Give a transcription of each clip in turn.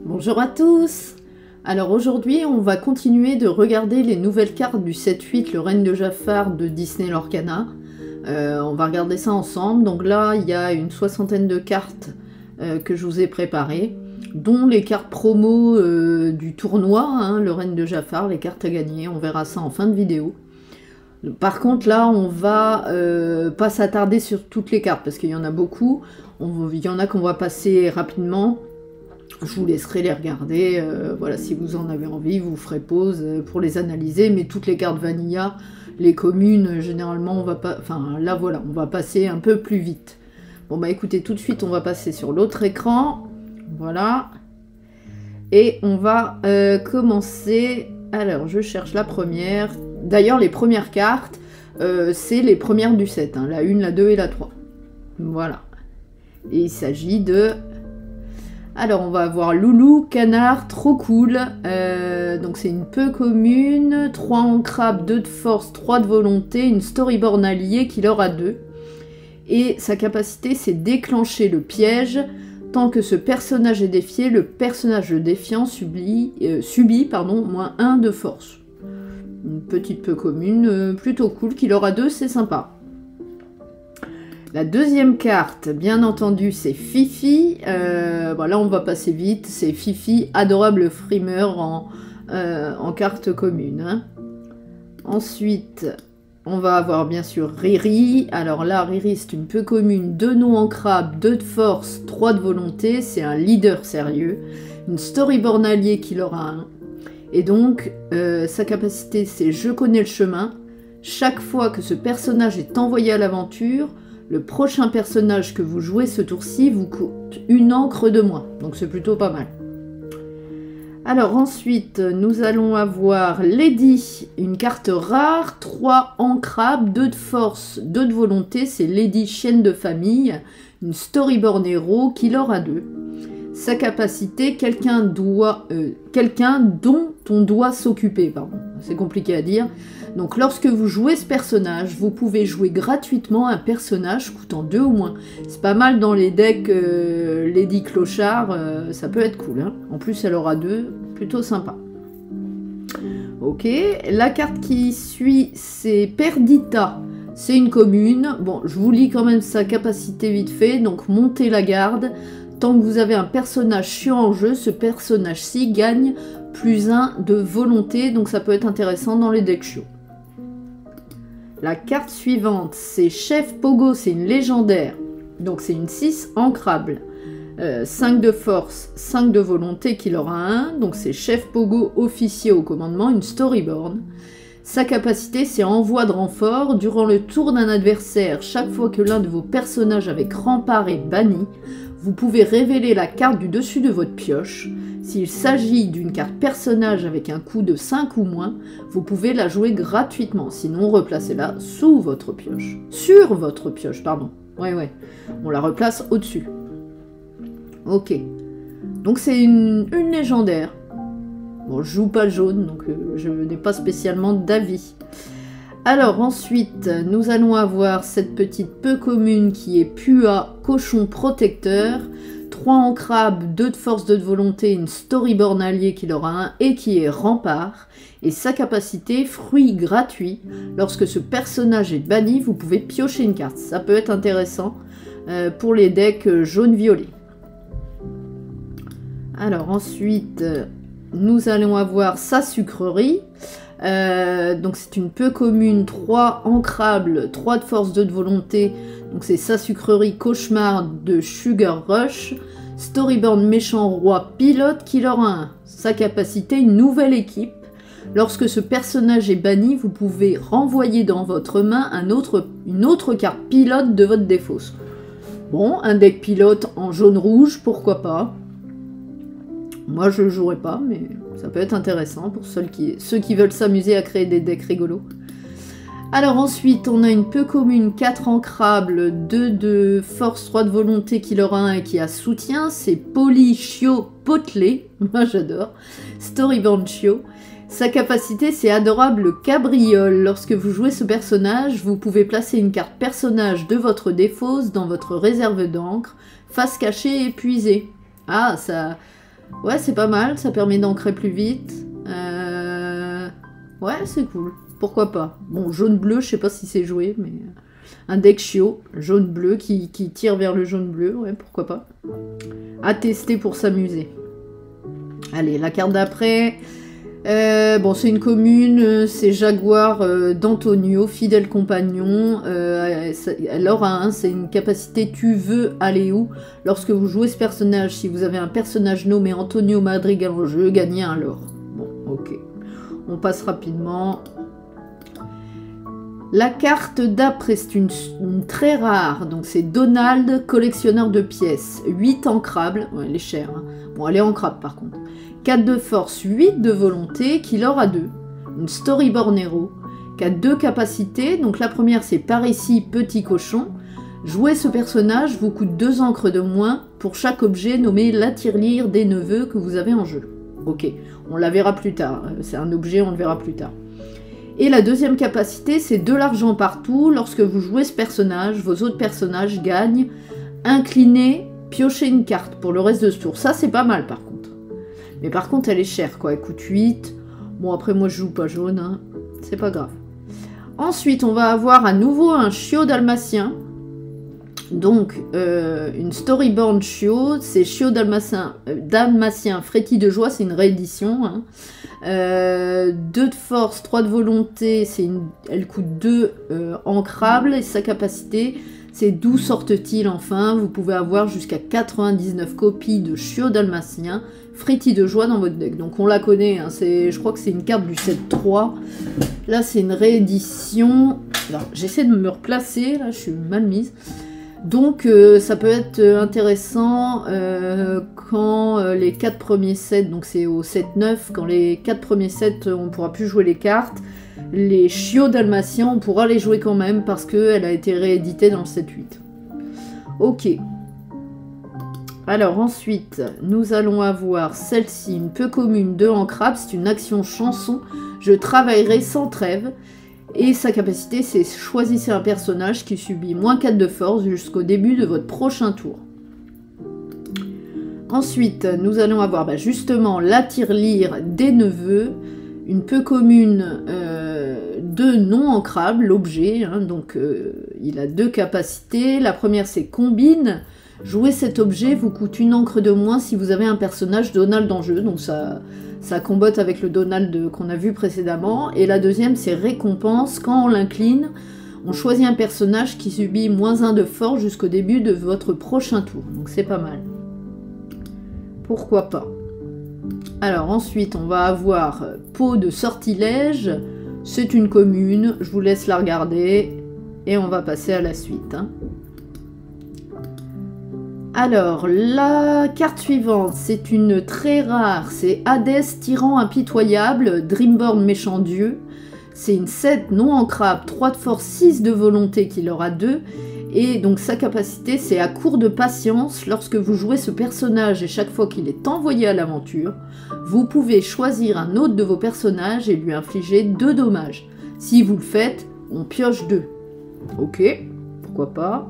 Bonjour à tous. Alors aujourd'hui on va continuer de regarder les nouvelles cartes du 7-8, le règne de Jafar de Disney Lorcana. On va regarder ça ensemble. Donc là il y a une soixantaine de cartes que je vous ai préparées, dont les cartes promo du tournoi, hein, le règne de Jafar, les cartes à gagner. On verra ça en fin de vidéo. Par contre là on va pas s'attarder sur toutes les cartes parce qu'il y en a beaucoup. Il y en a qu'on va passer rapidement. Je vous laisserai les regarder, voilà, si vous en avez envie, vous ferez pause pour les analyser, mais toutes les cartes Vanilla, les communes, généralement, on va pas, enfin, là, voilà, on va passer un peu plus vite. Bon, bah, écoutez, tout de suite, on va passer sur l'autre écran, voilà, et on va commencer, alors, je cherche la première, d'ailleurs, les premières cartes, c'est les premières du set, hein, la 1, la 2 et la 3, voilà, et il s'agit de... Alors, on va avoir Loulou, Canard, trop cool. Donc, c'est une peu commune. 3 en crabe, 2 de force, 3 de volonté. Une storyborn alliée qui leur a 2. Et sa capacité, c'est déclencher le piège. Tant que ce personnage est défié, le personnage défiant subit moins 1 de force. Une petite peu commune, plutôt cool, qui leur a 2, c'est sympa. La deuxième carte, bien entendu, c'est Fifi. Bon, là, on va passer vite. C'est Fifi, adorable frimeur en carte commune. Hein. Ensuite, on va avoir bien sûr Riri. Alors là, Riri, c'est une peu commune. 2 noms en crabe, 2 de force, 3 de volonté. C'est un leader sérieux. Une storyborn alliée qui leur a 1. Et donc, sa capacité, c'est « Je connais le chemin ». Chaque fois que ce personnage est envoyé à l'aventure, le prochain personnage que vous jouez ce tour-ci vous coûte 1 encre de moins. Donc c'est plutôt pas mal. Alors ensuite, nous allons avoir Lady, une carte rare, 3 en crabe, 2 de force, 2 de volonté. C'est Lady, chienne de famille, une storyborn héros qui leur a 2. Sa capacité, quelqu'un dont on doit s'occuper. Pardon, c'est compliqué à dire. Donc lorsque vous jouez ce personnage, vous pouvez jouer gratuitement un personnage coûtant 2 ou moins. C'est pas mal dans les decks Lady Clochard, ça peut être cool. Hein. En plus elle aura 2, plutôt sympa. Ok, la carte qui suit c'est Perdita. C'est une commune. Bon, je vous lis quand même sa capacité vite fait. Donc montez la garde. Tant que vous avez un personnage chiant en jeu, ce personnage-ci gagne plus 1 de volonté. Donc ça peut être intéressant dans les decks chiots. La carte suivante, c'est Chef Pogo, c'est une légendaire. Donc c'est une 6 ancrable. 5 de force, 5 de volonté qui leur a 1. Donc c'est Chef Pogo, officier au commandement, une storyborn. Sa capacité, c'est envoi de renfort. Durant le tour d'un adversaire, chaque fois que l'un de vos personnages avec rempart est banni, vous pouvez révéler la carte du dessus de votre pioche. S'il s'agit d'une carte personnage avec un coût de 5 ou moins, vous pouvez la jouer gratuitement. Sinon, replacez-la sous votre pioche. Sur votre pioche, pardon. Ouais. On la replace au-dessus. Ok. Donc c'est une légendaire. Bon, je joue pas le jaune, donc je n'ai pas spécialement d'avis. Alors ensuite, nous allons avoir cette petite peu commune qui est Pua, cochon protecteur. 3 en crabe, 2 de force, 2 de volonté, une storyborn alliée qui leur a 1 et qui est rempart. Et sa capacité, fruit gratuit. Lorsque ce personnage est banni, vous pouvez piocher une carte. Ça peut être intéressant pour les decks jaune-violet. Alors ensuite, nous allons avoir sa sucrerie. Donc c'est une peu commune, 3 ancrables, 3 de force, 2 de volonté. Donc c'est sa sucrerie cauchemar de Sugar Rush. Storyborn méchant roi pilote qui leur a 1. Sa capacité, une nouvelle équipe. Lorsque ce personnage est banni, vous pouvez renvoyer dans votre main une autre carte pilote de votre défausse. Bon, un deck pilote en jaune-rouge, pourquoi pas. Moi je ne jouerai pas, mais ça peut être intéressant pour ceux qui veulent s'amuser à créer des decks rigolos. Alors ensuite, on a une peu commune, 4 ancrables, 2 de force, 3 de volonté qui leur a 1 et qui a soutien. C'est Poly Chio Potelé, moi j'adore, Storyborn Chio. Sa capacité, c'est adorable cabriole. Lorsque vous jouez ce personnage, vous pouvez placer une carte personnage de votre défausse dans votre réserve d'encre, face cachée et épuisée. Ah, ça... Ouais, c'est pas mal, ça permet d'ancrer plus vite. Ouais, c'est cool. Pourquoi pas. Bon, jaune-bleu, je sais pas si c'est joué, mais... Un deck chiot, jaune-bleu, qui tire vers le jaune-bleu, ouais, pourquoi pas. À tester pour s'amuser. Allez, la carte d'après... bon, c'est une commune, c'est Jaguar d'Antonio, fidèle compagnon. Alors, hein, c'est une capacité tu veux aller où? Lorsque vous jouez ce personnage, si vous avez un personnage nommé Antonio Madrigal en jeu, gagnez un lore. Bon, ok. On passe rapidement. La carte d'après, c'est une très rare, donc c'est Donald, collectionneur de pièces. 8 ancrables, ouais, elle est chère, hein. Bon, elle est ancrable par contre. 4 de force, 8 de volonté, qui aura 2. Une storyboard héros, qui a 2 capacités. Donc la première, c'est par ici, petit cochon. Jouer ce personnage vous coûte 2 encres de moins pour chaque objet nommé la tirelire des neveux que vous avez en jeu. Ok, on la verra plus tard. C'est un objet, on le verra plus tard. Et la deuxième capacité, c'est de l'argent partout. Lorsque vous jouez ce personnage, vos autres personnages gagnent. Incliner, piocher une carte pour le reste de ce tour. Ça, c'est pas mal par contre. Mais par contre, elle est chère, quoi. Elle coûte 8. Bon, après, moi, je joue pas jaune, hein. C'est pas grave. Ensuite, on va avoir à nouveau un chiot dalmatien. Donc, une storyboard chiot. C'est chiot dalmatien Fréty de joie. C'est une réédition, hein. 2 de force, 3 de volonté. Elle coûte 2 ancrables. Et sa capacité, c'est d'où sortent-ils enfin. Vous pouvez avoir jusqu'à 99 copies de chiot dalmatien Fréty de joie dans votre deck. Donc on la connaît, hein, je crois que c'est une carte du set 3. Là c'est une réédition. Alors j'essaie de me replacer, là je suis mal mise. Donc ça peut être intéressant quand les 4 premiers sets, donc c'est au set 9, quand les 4 premiers sets on pourra plus jouer les cartes. Les chiots dalmatiens on pourra les jouer quand même parce qu'elle a été rééditée dans le set 8. Ok. Alors ensuite, nous allons avoir celle-ci, une peu commune, 2 ancrables, c'est une action chanson, je travaillerai sans trêve, et sa capacité c'est choisissez un personnage qui subit moins 4 de force jusqu'au début de votre prochain tour. Ensuite, nous allons avoir justement la tirelire des neveux, une peu commune, 2 non ancrables, l'objet, hein, donc il a 2 capacités, la première c'est combine. Jouer cet objet vous coûte 1 encre de moins si vous avez un personnage Donald en jeu, donc ça combotte avec le Donald qu'on a vu précédemment. Et la deuxième, c'est récompense. Quand on l'incline, on choisit un personnage qui subit moins 1 de force jusqu'au début de votre prochain tour. Donc c'est pas mal. Pourquoi pas. Alors ensuite, on va avoir peau de sortilège. C'est une commune, je vous laisse la regarder. Et on va passer à la suite, hein. Alors, la carte suivante, c'est une très rare, c'est Hadès, tyran impitoyable, Dreamborn méchant dieu. C'est une 7 non ancrable, 3 de force, 6 de volonté qu'il aura 2. Et donc sa capacité, c'est à court de patience, lorsque vous jouez ce personnage et chaque fois qu'il est envoyé à l'aventure, vous pouvez choisir un autre de vos personnages et lui infliger 2 dommages. Si vous le faites, on pioche 2. Ok, pourquoi pas.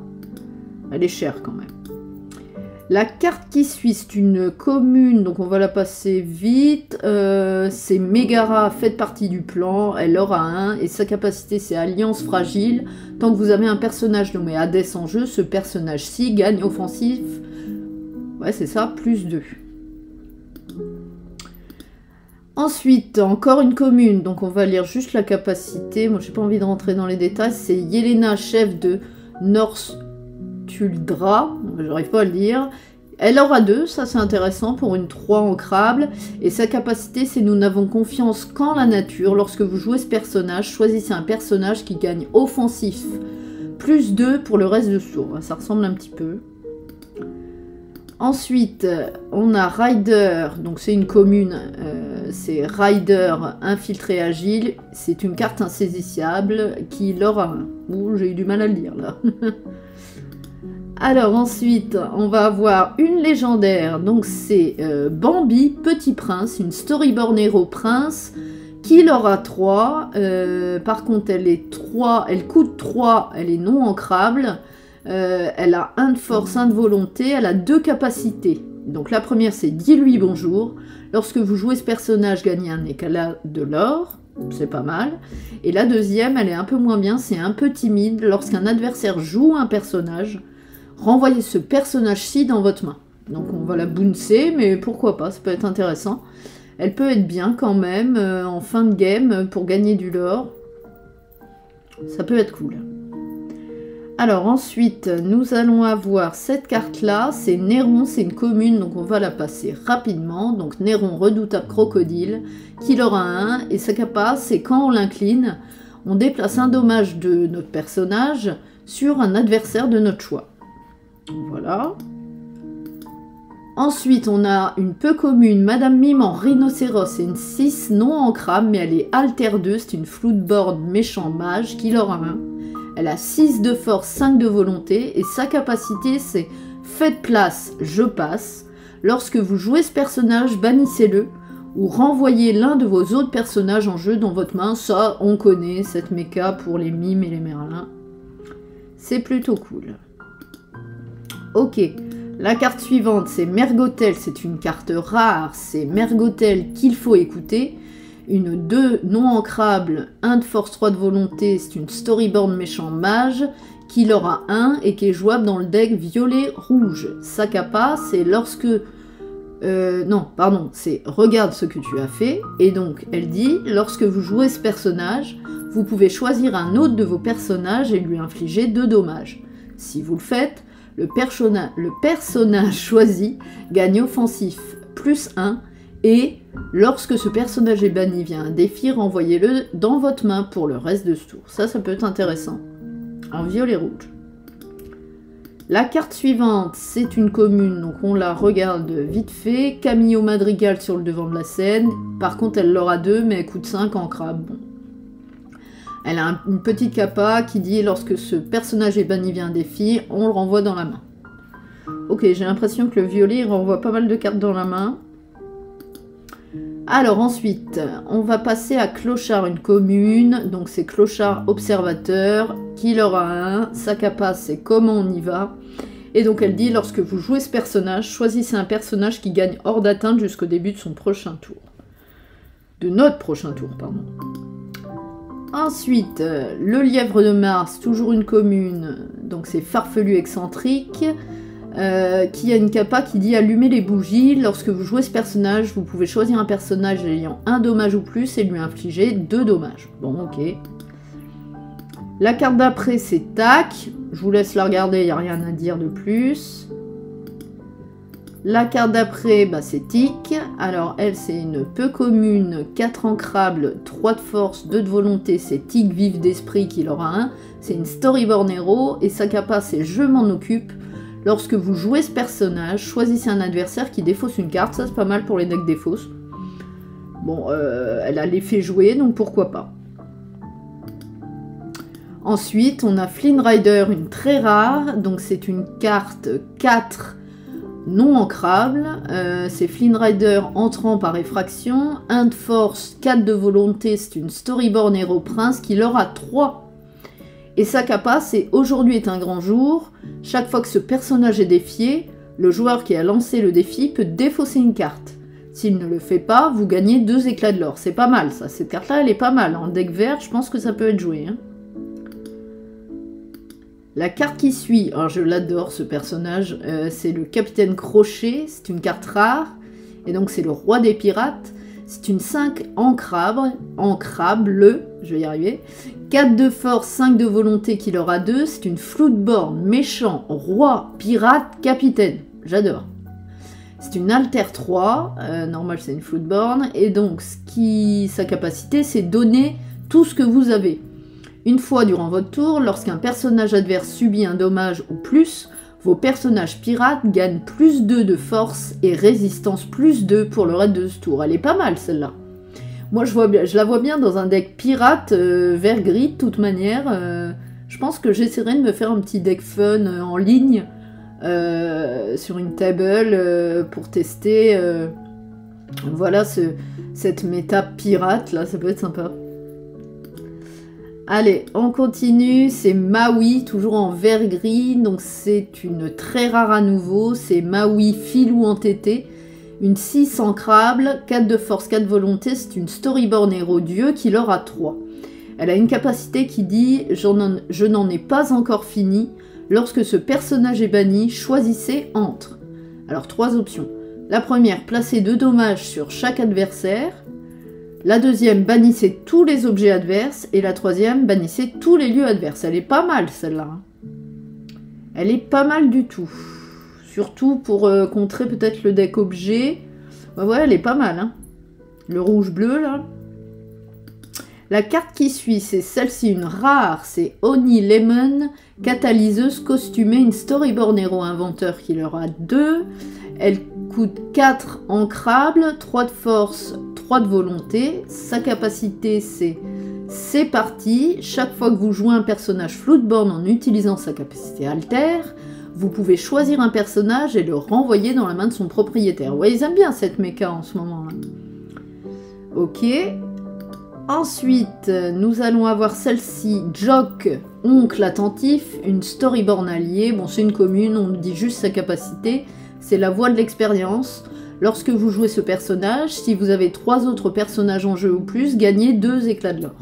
Elle est chère quand même. La carte qui suit, c'est une commune, donc on va la passer vite. C'est Megara, faites partie du plan, elle aura 1, et sa capacité c'est Alliance fragile. Tant que vous avez un personnage nommé Hadès en jeu, ce personnage-ci gagne offensif, ouais c'est ça, plus 2. Ensuite, encore une commune, donc on va lire juste la capacité. Moi j'ai pas envie de rentrer dans les détails, c'est Yelena, chef de North Tuldra, j'arrive pas à le dire. Elle aura 2, ça c'est intéressant pour une 3 ancrable. Et sa capacité c'est nous n'avons confiance qu'en la nature. Lorsque vous jouez ce personnage, choisissez un personnage qui gagne offensif plus 2 pour le reste de ce tour. Ça ressemble un petit peu. Ensuite, on a Rider, donc c'est une commune, c'est Rider infiltré agile. C'est une carte insaisissable qui aura 1. Ouh, j'ai eu du mal à le lire là. Alors ensuite, on va avoir une légendaire, donc c'est Bambi, Petit Prince, une storyboard héros prince, qui aura 3. Par contre, elle coûte 3, elle est non ancrable. Elle a 1 de force, 1 de volonté, elle a 2 capacités. Donc la première, c'est « Dis-lui bonjour ». Lorsque vous jouez ce personnage, gagnez un éclat de l'or. C'est pas mal. Et la deuxième, elle est un peu moins bien, c'est un peu timide. Lorsqu'un adversaire joue un personnage, renvoyez ce personnage-ci dans votre main. Donc on va la bouncer, mais pourquoi pas, ça peut être intéressant. Elle peut être bien quand même, en fin de game, pour gagner du lore. Ça peut être cool. Alors ensuite, nous allons avoir cette carte-là, c'est Néron, c'est une commune, donc on va la passer rapidement. Donc Néron, redoutable crocodile, qui aura 1, et sa capa, c'est quand on l'incline, on déplace un dommage de notre personnage sur un adversaire de notre choix. Voilà. Ensuite, on a une peu commune, Madame Mime en rhinocéros, c'est une 6 non ancrable, mais elle est alter 2, c'est une floodboard méchant mage, qui aura 1. Elle a 6 de force, 5 de volonté, et sa capacité c'est « Faites place, je passe ». Lorsque vous jouez ce personnage, bannissez-le, ou renvoyez l'un de vos autres personnages en jeu dans votre main. Ça, on connaît cette méca pour les mimes et les merlins. C'est plutôt cool. Ok, la carte suivante, c'est Mergotel, c'est une carte rare, c'est Mergotel qu'il faut écouter. Une 2 non ancrable, 1 de force, 3 de volonté, c'est une storyboard méchant mage, qui aura 1 et qui est jouable dans le deck violet-rouge. Sa capa, c'est lorsque... non, pardon, c'est regarde ce que tu as fait, et donc elle dit, lorsque vous jouez ce personnage, vous pouvez choisir un autre de vos personnages et lui infliger 2 dommages. Si vous le faites, le personnage choisi gagne offensif plus 1, et lorsque ce personnage est banni via un défi, renvoyez-le dans votre main pour le reste de ce tour. Ça peut être intéressant. En violet rouge. La carte suivante, c'est une commune, donc on la regarde vite fait. Camillo Madrigal sur le devant de la scène. Par contre, elle l'aura 2, mais elle coûte 5 en crabe. Bon. Elle a une petite capa qui dit lorsque ce personnage est banni via un défi, on le renvoie dans la main. Ok, j'ai l'impression que le violet il renvoie pas mal de cartes dans la main. Alors ensuite, on va passer à Clochard, une commune, donc c'est Clochard observateur, qui aura 1, sa capa c'est comment on y va, et donc elle dit lorsque vous jouez ce personnage, choisissez un personnage qui gagne hors d'atteinte jusqu'au début de son prochain tour. De notre prochain tour, pardon. Ensuite, le lièvre de Mars, toujours une commune, donc c'est farfelu excentrique, qui a une capa qui dit allumer les bougies. Lorsque vous jouez ce personnage, vous pouvez choisir un personnage ayant 1 dommage ou plus et lui infliger 2 dommages. Bon, ok. La carte d'après, c'est Tac. Je vous laisse la regarder, il n'y a rien à dire de plus. La carte d'après, bah, c'est Tic. Alors, elle, c'est une peu commune, 4 ancrables, 3 de force, 2 de volonté. C'est Tic vif d'esprit qui aura 1. C'est une storyboard héros et sa capa, c'est je m'en occupe. Lorsque vous jouez ce personnage, choisissez un adversaire qui défausse une carte. Ça, c'est pas mal pour les decks défausses. Bon, elle a l'effet joué, donc pourquoi pas. Ensuite, on a Flynn Rider, une très rare. Donc, c'est une carte 4 non ancrable. C'est Flynn Rider entrant par effraction. 1 de force, 4 de volonté. C'est une storyboard héros prince qui aura 3. Et sa capa, c'est aujourd'hui est un grand jour. Chaque fois que ce personnage est défié, le joueur qui a lancé le défi peut défausser une carte. S'il ne le fait pas, vous gagnez 2 éclats de l'or. C'est pas mal ça, cette carte-là elle est pas mal. En deck vert, je pense que ça peut être joué. Hein. La carte qui suit, alors je l'adore ce personnage, c'est le Capitaine Crochet, c'est une carte rare. Et donc c'est le roi des pirates. C'est une 5 ancrable, je vais y arriver. 4 de force, 5 de volonté qui aura 2. C'est une floodboard, méchant, roi, pirate, capitaine. J'adore. C'est une alter 3, normal c'est une floodboard. Et donc sa capacité c'est donner tout ce que vous avez. Une fois durant votre tour, lorsqu'un personnage adverse subit un dommage ou plus, vos personnages pirates gagnent plus 2 de force et résistance plus 2 pour le reste de ce tour. Elle est pas mal celle-là. Moi je la vois bien dans un deck pirate vert gris de toute manière. Je pense que j'essaierai de me faire un petit deck fun en ligne sur une table pour tester voilà cette méta pirate là, ça peut être sympa. Allez, on continue, c'est Maui, toujours en vert gris, donc c'est une très rare à nouveau, c'est Maui Filou entêté, une 6 ancrable, 4 de force, 4 de volonté, c'est une storyborn héros dieu qui leur a 3. Elle a une capacité qui dit « Je n'en ai pas encore fini, lorsque ce personnage est banni, choisissez entre ». Alors 3 options. La première, placez 2 dommages sur chaque adversaire. La deuxième, bannissez tous les objets adverses. Et la troisième, bannissez tous les lieux adverses. Elle est pas mal, celle-là. Elle est pas mal du tout. Surtout pour contrer peut-être le deck objet. Bah ouais, elle est pas mal. Hein. Le rouge-bleu, là. La carte qui suit, c'est celle-ci, une rare. C'est Oni Lemon, catalyseuse costumée, une storyborn héros inventeur qui leur a 2. Elle coûte 4 ancrables, 3 de force, 3 de volonté. Sa capacité, c'est parti. Chaque fois que vous jouez un personnage Floodborn en utilisant sa capacité alter, vous pouvez choisir un personnage et le renvoyer dans la main de son propriétaire. Ouais, ils aiment bien cette méca en ce moment. Hein. Ok. Ensuite, nous allons avoir celle-ci, Jock, oncle attentif, une storyborn alliée. Bon, c'est une commune, on nous dit juste sa capacité. C'est la voie de l'expérience. Lorsque vous jouez ce personnage, si vous avez 3 autres personnages en jeu ou plus, gagnez 2 éclats de l'or.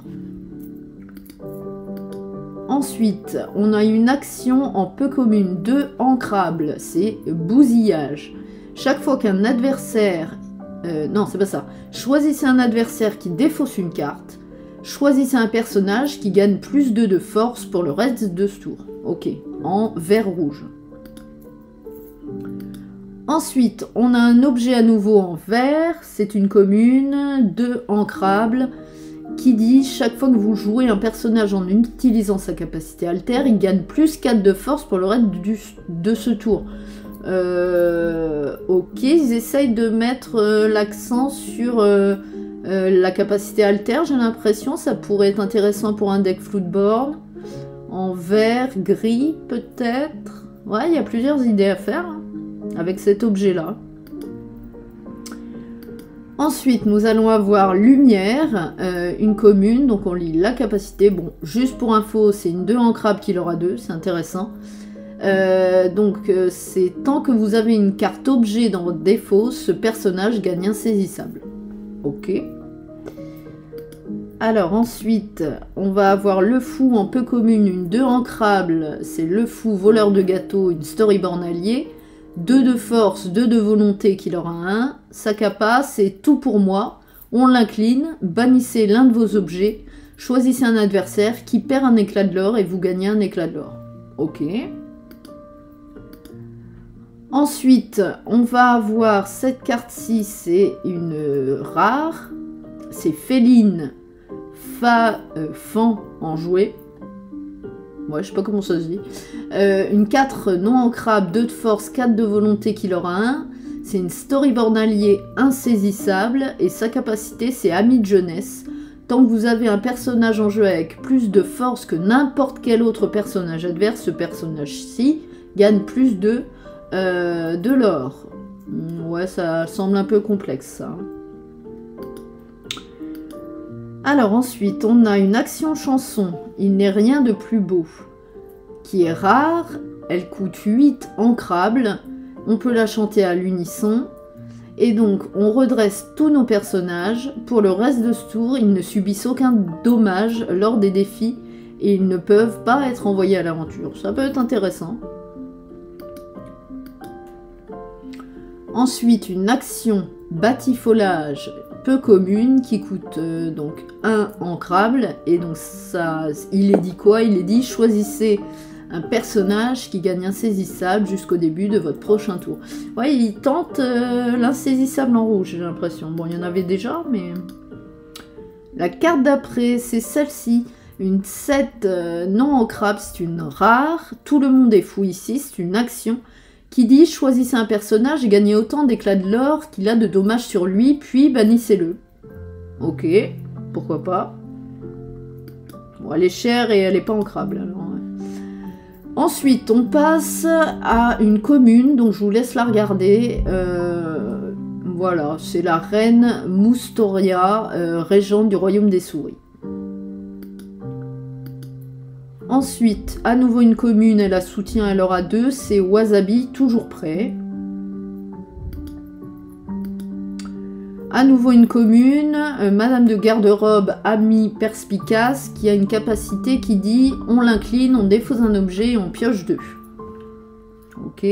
Ensuite, on a une action en peu commune, 2 ancrables, c'est bousillage. Chaque fois qu'un adversaire... non, c'est pas ça. Choisissez un adversaire qui défausse une carte. Choisissez un personnage qui gagne plus 2 de force pour le reste de ce tour. Ok, en vert-rouge. Ensuite, on a un objet à nouveau en vert, c'est une commune, 2 ancrables, qui dit chaque fois que vous jouez un personnage en utilisant sa capacité alter, il gagne plus 4 de force pour le reste de ce tour. Ok, ils essayent de mettre l'accent sur la capacité alter, j'ai l'impression, ça pourrait être intéressant pour un deck Floodborn. En vert, gris peut-être. Ouais, il y a plusieurs idées à faire. Hein. Avec cet objet-là. Ensuite, nous allons avoir Lumière, une commune, donc on lit la capacité. Bon, juste pour info, c'est une 2 ancrable qui leur a 2, c'est intéressant. C'est tant que vous avez une carte objet dans votre défaut, ce personnage gagne insaisissable. Ok. Alors ensuite, on va avoir le fou en peu commune, une 2 ancrable, c'est le fou voleur de gâteau, une storyborn alliée. 2 de force, 2 de volonté qui leur a 1. Sa capa, c'est tout pour moi. On l'incline, bannissez l'un de vos objets, choisissez un adversaire qui perd un éclat de l'or et vous gagnez un éclat de l'or. Ok. Ensuite, on va avoir cette carte-ci, c'est une rare. C'est Féline, Fan en jouet. Ouais, je sais pas comment ça se dit. Une 4 non ancrable, 2 de force, 4 de volonté qui leur a 1. C'est une storyborn alliée insaisissable et sa capacité c'est ami de jeunesse. Tant que vous avez un personnage en jeu avec plus de force que n'importe quel autre personnage adverse, ce personnage-ci gagne plus de l'or. Ouais, ça semble un peu complexe ça. Alors ensuite, on a une action chanson, il n'est rien de plus beau, qui est rare, elle coûte 8 ancrables, on peut la chanter à l'unisson, et donc on redresse tous nos personnages, pour le reste de ce tour, ils ne subissent aucun dommage lors des défis, et ils ne peuvent pas être envoyés à l'aventure, ça peut être intéressant. Ensuite, une action batifolage peu commune qui coûte donc 1 ancrable et donc ça, il est dit quoi? Il est dit choisissez un personnage qui gagne insaisissable jusqu'au début de votre prochain tour. Ouais, il tente l'insaisissable en rouge, j'ai l'impression. Bon, il y en avait déjà, mais... La carte d'après, c'est celle-ci. Une 7 non ancrable, c'est une rare. Tout le monde est fou ici, c'est une action qui dit choisissez un personnage et gagnez autant d'éclats de l'or qu'il a de dommages sur lui, puis bannissez-le. Ok, pourquoi pas. Bon, elle est chère et elle n'est pas ancrable. Alors, ouais. Ensuite, on passe à une commune, donc je vous laisse la regarder. Voilà, c'est la reine Moustoria, régente du royaume des souris. Ensuite, à nouveau une commune, elle a soutien, elle aura 2, c'est Wasabi, toujours prêt. À nouveau une commune, Madame de garde-robe, amie perspicace, qui a une capacité qui dit on l'incline, on défausse un objet et on pioche 2. Ok.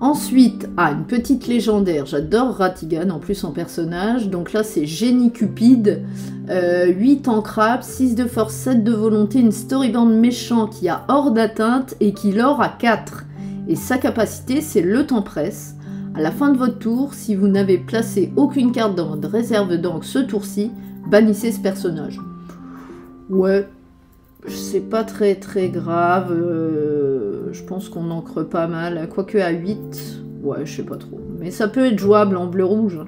Ensuite, une petite légendaire, j'adore Ratigan en plus en personnage, donc là c'est Génie Cupide, 8 ancrables, 6 de force, 7 de volonté, une storyboard méchant qui a hors d'atteinte et qui l'or à 4. Et sa capacité c'est le temps presse. À la fin de votre tour, si vous n'avez placé aucune carte dans votre réserve d'encre ce tour-ci, bannissez ce personnage. Ouais, c'est pas très grave, je pense qu'on ancre pas mal, quoique à 8, ouais, je sais pas trop. Mais ça peut être jouable en bleu-rouge.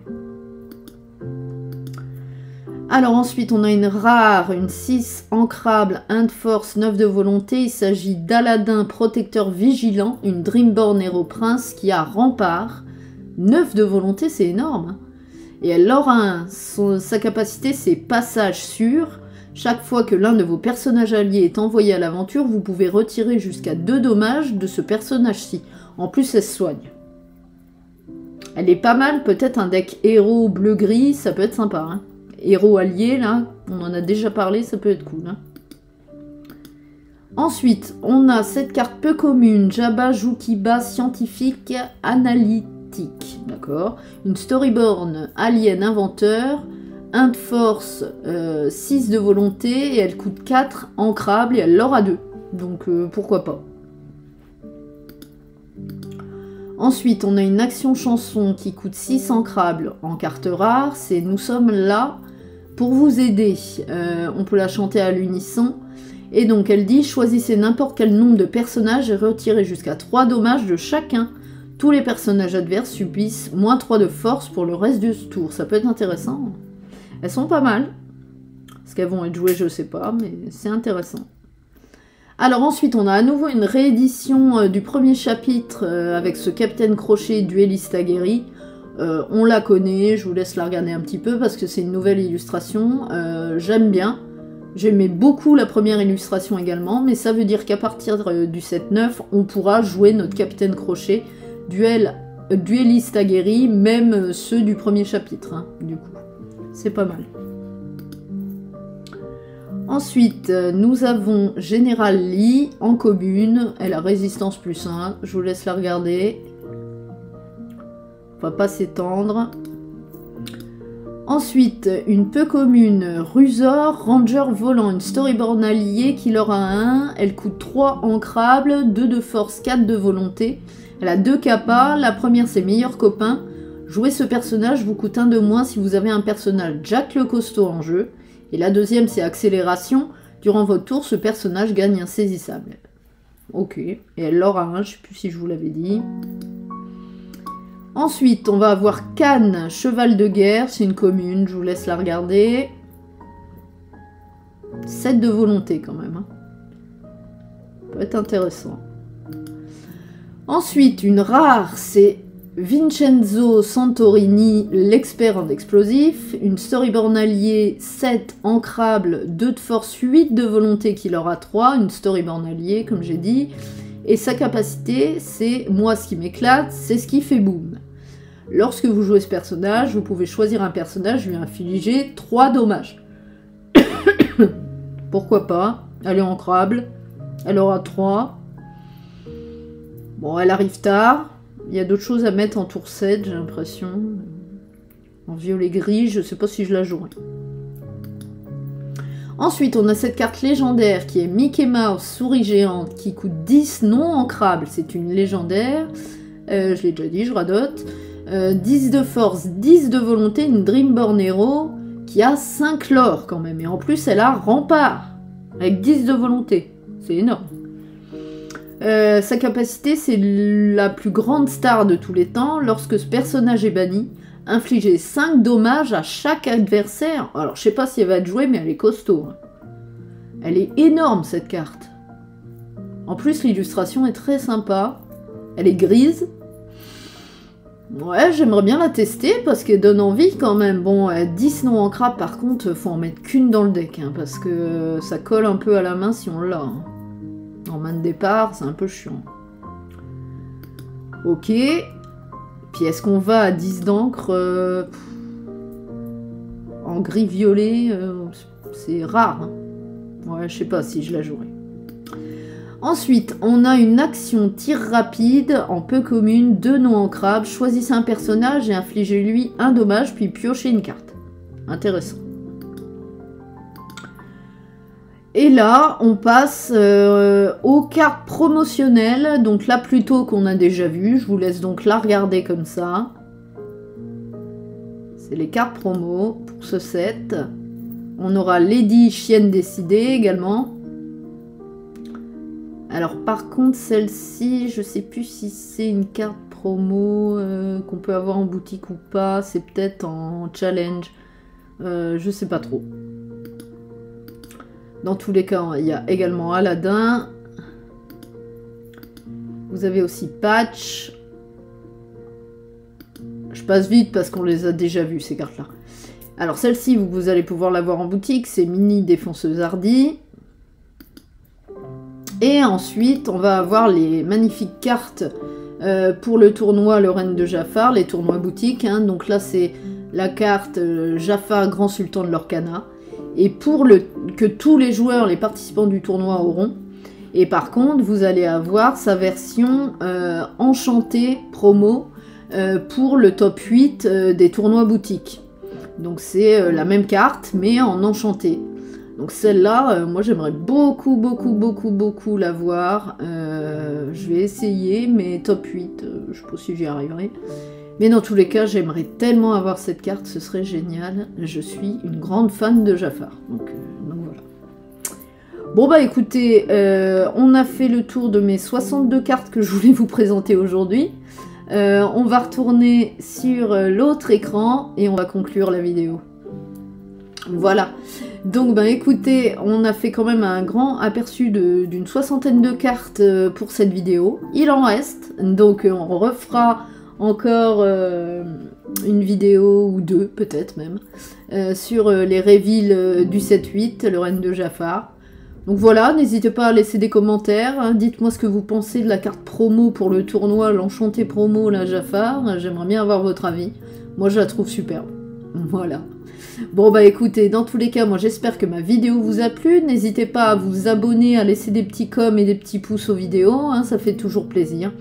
Alors ensuite, on a une rare, une 6 ancrable, 1 de force, 9 de volonté. Il s'agit d'Aladin, protecteur vigilant, une Dreamborn Hero Prince qui a rempart. 9 de volonté, c'est énorme. Hein. Et elle aura sa capacité, c'est passage sûr. Chaque fois que l'un de vos personnages alliés est envoyé à l'aventure, vous pouvez retirer jusqu'à 2 dommages de ce personnage-ci. En plus, elle se soigne. Elle est pas mal, peut-être un deck héros bleu-gris, ça peut être sympa. Hein. Héros allié, là, on en a déjà parlé, ça peut être cool. Hein. Ensuite, on a cette carte peu commune, Jabba Jukiba, scientifique, analytique. D'accord. Une storyborn alien inventeur, 1 de force, 6 de volonté, et elle coûte 4 ancrable, et elle l'aura 2. Donc pourquoi pas. Ensuite, on a une action chanson qui coûte 6 ancrable en carte rare, c'est Nous sommes là pour vous aider. On peut la chanter à l'unisson. Et donc elle dit, choisissez n'importe quel nombre de personnages et retirez jusqu'à 3 dommages de chacun. Tous les personnages adverses subissent moins 3 de force pour le reste du tour. Ça peut être intéressant. Elles sont pas mal. Est-ce qu'elles vont être jouées, je sais pas, mais c'est intéressant. Alors ensuite, on a à nouveau une réédition du premier chapitre avec ce Capitaine Crochet duelliste aguerri. On la connaît, je vous laisse la regarder un petit peu parce que c'est une nouvelle illustration. J'aime bien. J'aimais beaucoup la première illustration également, mais ça veut dire qu'à partir du 7-9, on pourra jouer notre Capitaine Crochet duelliste aguerri, même ceux du premier chapitre, hein, du coup. C'est pas mal. Ensuite, nous avons Général Lee en commune. Elle a résistance +1. Je vous laisse la regarder. On va pas s'étendre. Ensuite, une peu commune, Rusor, Ranger volant, une storyboard alliée qui leur a 1. Elle coûte 3 ancrables, 2 de force, 4 de volonté. Elle a 2 capas. La première, c'est meilleur copain. Jouer ce personnage vous coûte 1 de moins si vous avez un personnage Jack le Costaud en jeu. Et la deuxième, c'est accélération. Durant votre tour, ce personnage gagne insaisissable. Ok. Et elle l'aura 1, je sais plus si je vous l'avais dit. Ensuite, on va avoir Cannes, cheval de guerre. C'est une commune, je vous laisse la regarder. 7 de volonté quand même. Hein. Ça peut être intéressant. Ensuite, une rare, c'est Vincenzo Santorini, l'expert en explosifs, une storyboard alliée 7 ancrable, 2 de force, 8 de volonté qui leur a 3, une storyboard alliée comme j'ai dit, et sa capacité c'est, moi ce qui m'éclate, c'est ce qui fait boum. Lorsque vous jouez ce personnage, vous pouvez choisir un personnage, lui infliger 3 dommages. Pourquoi pas, elle est ancrable, elle aura 3. Bon, elle arrive tard. Il y a d'autres choses à mettre en tour 7, j'ai l'impression. En violet gris, je sais pas si je la jouerai. Ensuite, on a cette carte légendaire qui est Mickey Mouse, souris géante, qui coûte 10 non ancrables. C'est une légendaire. Je l'ai déjà dit, je radote. 10 de force, 10 de volonté, une Dreamborn Hero qui a 5 lore quand même. Et en plus, elle a rempart avec 10 de volonté. C'est énorme. Sa capacité, c'est la plus grande star de tous les temps. Lorsque ce personnage est banni, infligez 5 dommages à chaque adversaire. Alors, je sais pas si elle va être jouée, mais elle est costaud. Hein. Elle est énorme, cette carte. En plus, l'illustration est très sympa. Elle est grise. Ouais, j'aimerais bien la tester parce qu'elle donne envie quand même. Bon, 10 noms en crabe, par contre, faut en mettre qu'une dans le deck, hein, parce que ça colle un peu à la main si on l'a. Hein. En main de départ, c'est un peu chiant. Ok. Puis est-ce qu'on va à 10 d'encre en gris-violet c'est rare. Hein. Ouais, je sais pas si je la jouerai. Ensuite, on a une action tir rapide en peu commune, 2 noms en crabe. Choisissez un personnage et infligez-lui un dommage, puis piochez une carte. Intéressant. Et là, on passe aux cartes promotionnelles. Donc là, plutôt qu'on a déjà vu. Je vous laisse donc la regarder comme ça. C'est les cartes promo pour ce set. On aura Lady Chienne Décidée également. Alors par contre, celle-ci, je sais plus si c'est une carte promo qu'on peut avoir en boutique ou pas. C'est peut-être en challenge. Je sais pas trop. Dans tous les cas, il y a également Aladdin. Vous avez aussi Patch. Je passe vite parce qu'on les a déjà vues, ces cartes-là. Alors celle-ci, vous allez pouvoir la voir en boutique. C'est Mini Défonceuse Hardie. Et ensuite, on va avoir les magnifiques cartes pour le tournoi Le Reine de Jafar, les tournois boutiques. Hein. Donc là, c'est la carte Jafar, Grand Sultan de l'Orkana. Et pour que tous les joueurs, les participants du tournoi auront. Et par contre, vous allez avoir sa version enchantée promo pour le top 8 des tournois boutiques. Donc c'est la même carte, mais en enchanté. Donc celle-là, moi j'aimerais beaucoup la voir. Je vais essayer, mais top 8, je sais pas si j'y arriverai. Mais dans tous les cas, j'aimerais tellement avoir cette carte, ce serait génial. Je suis une grande fan de Jafar. Donc voilà. Bon bah écoutez, on a fait le tour de mes 62 cartes que je voulais vous présenter aujourd'hui. On va retourner sur l'autre écran et on va conclure la vidéo. Voilà. Donc ben écoutez, on a fait quand même un grand aperçu d'une soixantaine de cartes pour cette vidéo. Il en reste, donc on refera encore une vidéo ou deux, peut-être même, sur les reveals du 7-8, le Reine de Jafar. Donc voilà, n'hésitez pas à laisser des commentaires, hein. Dites-moi ce que vous pensez de la carte promo pour le tournoi, l'enchanté promo, la Jafar. J'aimerais bien avoir votre avis. Moi je la trouve superbe. Voilà. Bon bah écoutez, dans tous les cas, moi j'espère que ma vidéo vous a plu. N'hésitez pas à vous abonner, à laisser des petits coms et des petits pouces aux vidéos, hein, ça fait toujours plaisir.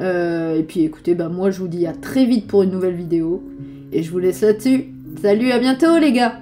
Et puis écoutez, bah moi je vous dis à très vite pour une nouvelle vidéo. Et je vous laisse là-dessus. Salut, à bientôt les gars!